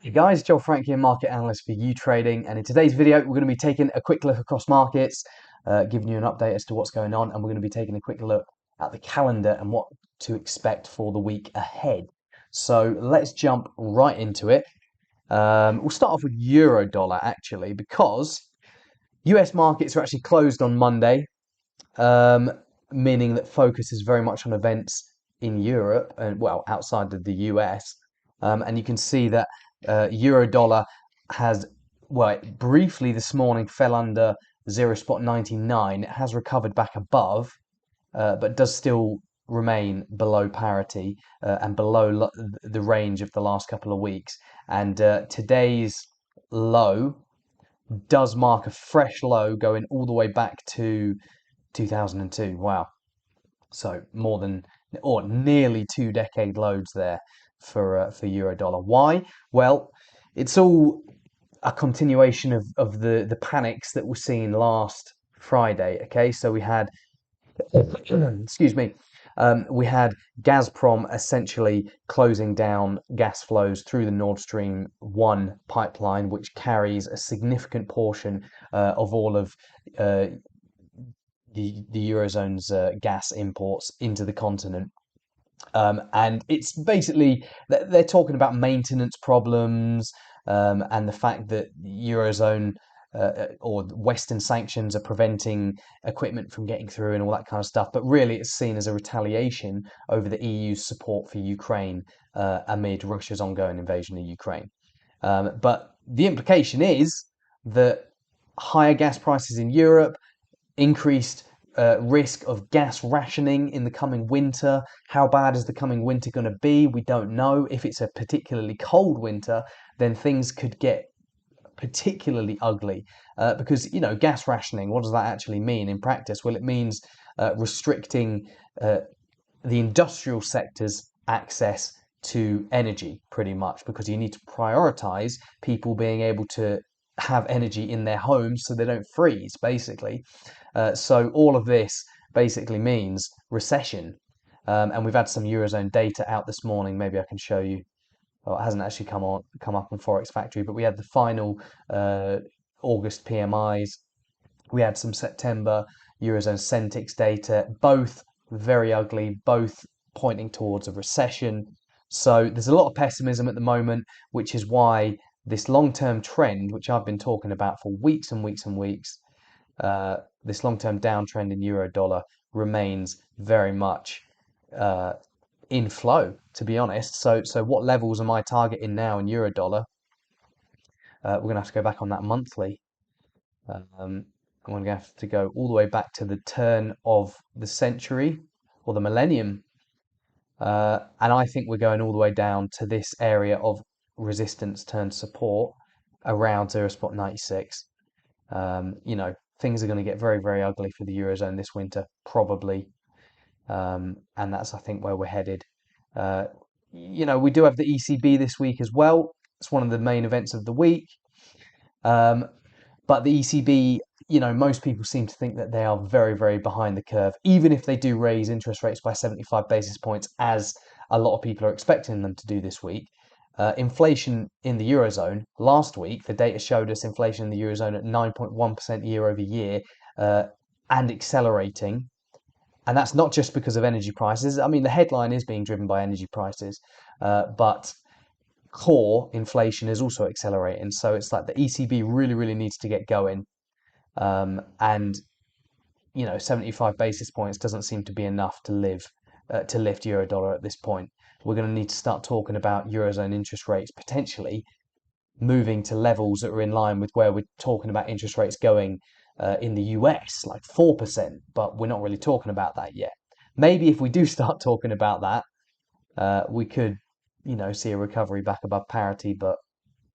Hey guys, Joel Frank here, market analyst for YouTrading, and in today's video we're going to be taking a quick look across markets, giving you an update as to what's going on, and we're going to be taking a quick look at the calendar and what to expect for the week ahead. So let's jump right into it. We'll start off with euro dollar actually, because US markets are actually closed on Monday, um, meaning that focus is very much on events in Europe and, well, outside of the US. And you can see that euro dollar has, well, it briefly this morning fell under 0.99. It has recovered back above, but does still remain below parity and below the range of the last couple of weeks. And today's low does mark a fresh low going all the way back to 2002. Wow. So more than or nearly 2 decade lows there for euro dollar. Why? Well, it's all a continuation of the panics that were seen last Friday. Okay, so we had excuse me. We had Gazprom essentially closing down gas flows through the Nord Stream 1 pipeline, which carries a significant portion of all of uh, the Eurozone's gas imports into the continent. And it's basically, they're talking about maintenance problems, and the fact that Eurozone or Western sanctions are preventing equipment from getting through and all that kind of stuff. But really, it's seen as a retaliation over the EU's support for Ukraine amid Russia's ongoing invasion of Ukraine. But the implication is that higher gas prices in Europe, increased risk of gas rationing in the coming winter. How bad is the coming winter going to be? We don't know. If it's a particularly cold winter, then things could get particularly ugly because, gas rationing, what does that actually mean in practice? Well, it means restricting the industrial sector's access to energy, pretty much, because you need to prioritize people being able to have energy in their homes so they don't freeze, basically. So all of this basically means recession. And we've had some Eurozone data out this morning. Maybe I can show you. Well, it hasn't actually come up on Forex Factory, but we had the final August PMIs. We had some September Eurozone Centix data, both very ugly, both pointing towards a recession. So there's a lot of pessimism at the moment, which is why this long-term trend, which I've been talking about for weeks and weeks and weeks, this long-term downtrend in euro dollar remains very much in flow, to be honest. So what levels am I targeting now in euro dollar? We're going to have to go back on that monthly. I'm going to have to go all the way back to the turn of the century or the millennium. And I think we're going all the way down to this area of resistance turned support around 0.96. Things are going to get very, very ugly for the Eurozone this winter, probably. And that's, I think, where we're headed. We do have the ECB this week as well. It's one of the main events of the week. But the ECB, most people seem to think that they are very, very behind the curve, even if they do raise interest rates by 75 basis points, as a lot of people are expecting them to do this week. Inflation in the Eurozone last week, the data showed us inflation in the Eurozone at 9.1% year over year and accelerating. And that's not just because of energy prices. I mean, the headline is being driven by energy prices, but core inflation is also accelerating. So it's like the ECB really, really needs to get going. And 75 basis points doesn't seem to be enough to lift euro dollar at this point. We're going to need to start talking about Eurozone interest rates potentially moving to levels that are in line with where we're talking about interest rates going in the US, like 4%, but we're not really talking about that yet. Maybe if we do start talking about that, we could, see a recovery back above parity, but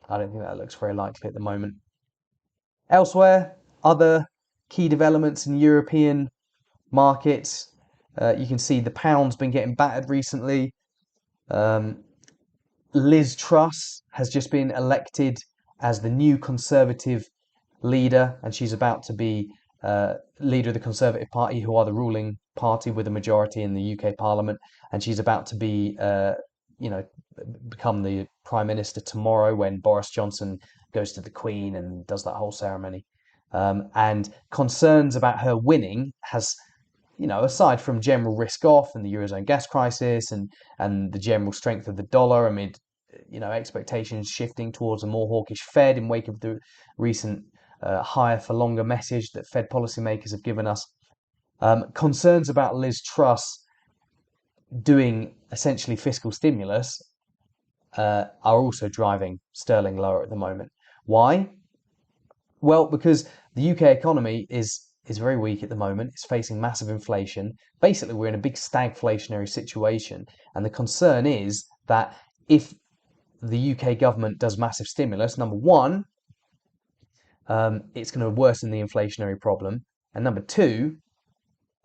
I don't think that looks very likely at the moment. Elsewhere, other key developments in European markets. You can see the pound's been getting battered recently. Liz Truss has just been elected as the new Conservative leader, and she's about to be leader of the Conservative Party, who are the ruling party with a majority in the UK Parliament, and she's about to be you know, become the prime minister tomorrow when Boris Johnson goes to the Queen and does that whole ceremony. And concerns about her winning has, aside from general risk off and the Eurozone gas crisis and the general strength of the dollar amid, expectations shifting towards a more hawkish Fed in wake of the recent higher for longer message that Fed policymakers have given us. Concerns about Liz Truss doing essentially fiscal stimulus are also driving sterling lower at the moment. Why? Well, because the UK economy is very weak at the moment. It's facing massive inflation. Basically, we're in a big stagflationary situation, and the concern is that if the UK government does massive stimulus, number one, it's going to worsen the inflationary problem, and number two,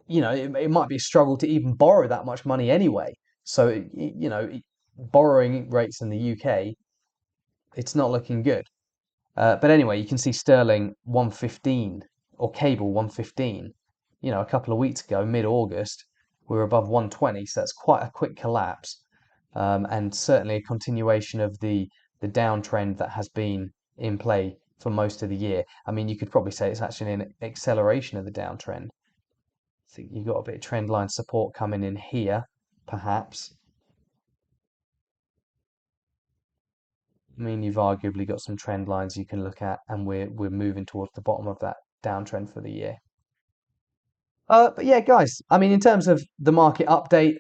it might be a struggle to even borrow that much money anyway. So, borrowing rates in the UK, it's not looking good. But anyway, you can see sterling 115 or cable 115. A couple of weeks ago, mid-August, we were above 120, so that's quite a quick collapse, and certainly a continuation of the downtrend that has been in play for most of the year. I mean, you could probably say it's actually an acceleration of the downtrend. I think you've got a bit of trend line support coming in here, perhaps. I mean, you've arguably got some trend lines you can look at, and we're moving towards the bottom of that downtrend for the year. But yeah, guys, I mean, in terms of the market update,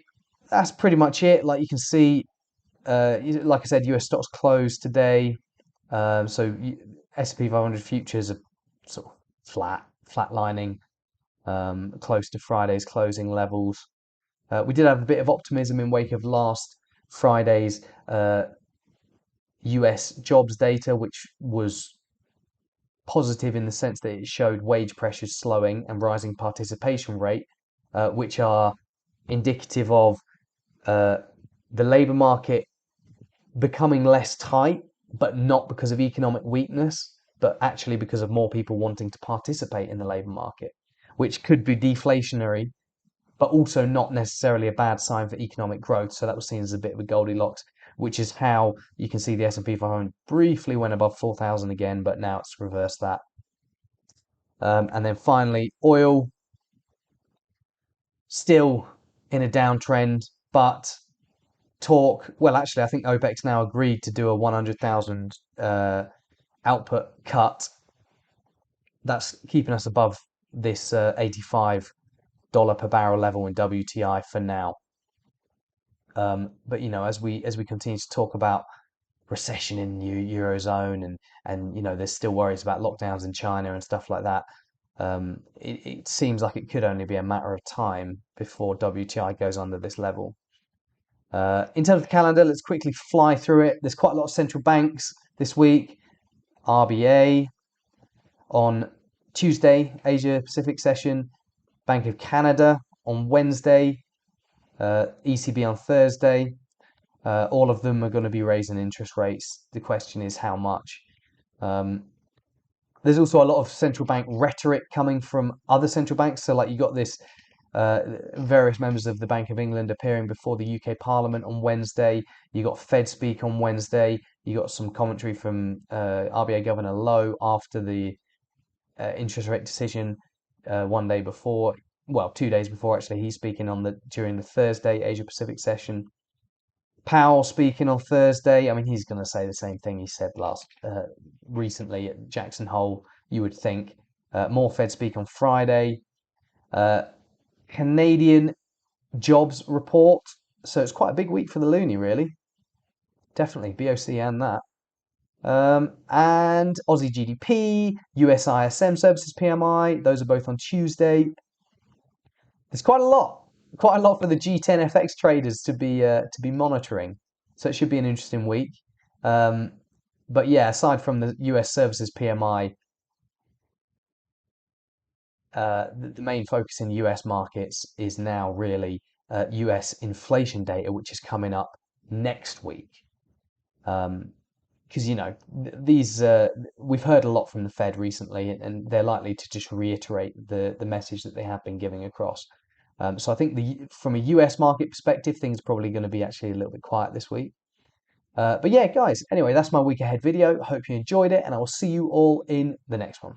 that's pretty much it. Like you can see, like I said, US stocks closed today. So S&P 500 futures are sort of flatlining, close to Friday's closing levels. We did have a bit of optimism in wake of last Friday's US jobs data, which was positive in the sense that it showed wage pressures slowing and rising participation rate, which are indicative of the labour market becoming less tight, but not because of economic weakness, but actually because of more people wanting to participate in the labour market, which could be deflationary, but also not necessarily a bad sign for economic growth. So that was seen as a bit of a Goldilocks, which is how you can see the S&P 500 briefly went above 4,000 again, but now it's reversed that. And then finally, oil still in a downtrend, but well, actually, I think OPEC's now agreed to do a 100,000 output cut. That's keeping us above this $85 per barrel level in WTI for now. But as we continue to talk about recession in the Eurozone and there's still worries about lockdowns in China and stuff like that, it seems like it could only be a matter of time before WTI goes under this level. In terms of the calendar, let's quickly fly through it. There's quite a lot of central banks this week. RBA on Tuesday, Asia Pacific session. Bank of Canada on Wednesday. ECB on Thursday. All of them are going to be raising interest rates. The question is how much. There's also a lot of central bank rhetoric coming from other central banks. So like you got this various members of the Bank of England appearing before the UK Parliament on Wednesday. You got Fed speak on Wednesday. You got some commentary from RBA Governor Lowe after the interest rate decision one day before. Well, 2 days before actually. He's speaking during the Thursday Asia Pacific session. Powell speaking on Thursday. I mean, he's going to say the same thing he said recently at Jackson Hole, you would think. More Fed speak on Friday. Canadian jobs report. So it's quite a big week for the loonie, really. Definitely BOC and that. And Aussie GDP, US ISM services PMI. Those are both on Tuesday. There's quite a lot for the G10 FX traders to be monitoring. So it should be an interesting week. But yeah, aside from the US services PMI, the main focus in US markets is now really US inflation data, which is coming up next week. Because these we've heard a lot from the Fed recently, and they're likely to just reiterate the message that they have been giving across. So I think from a US market perspective, things are probably going to be actually a little bit quiet this week. But yeah, guys, anyway, that's my week ahead video. I hope you enjoyed it, and I will see you all in the next one.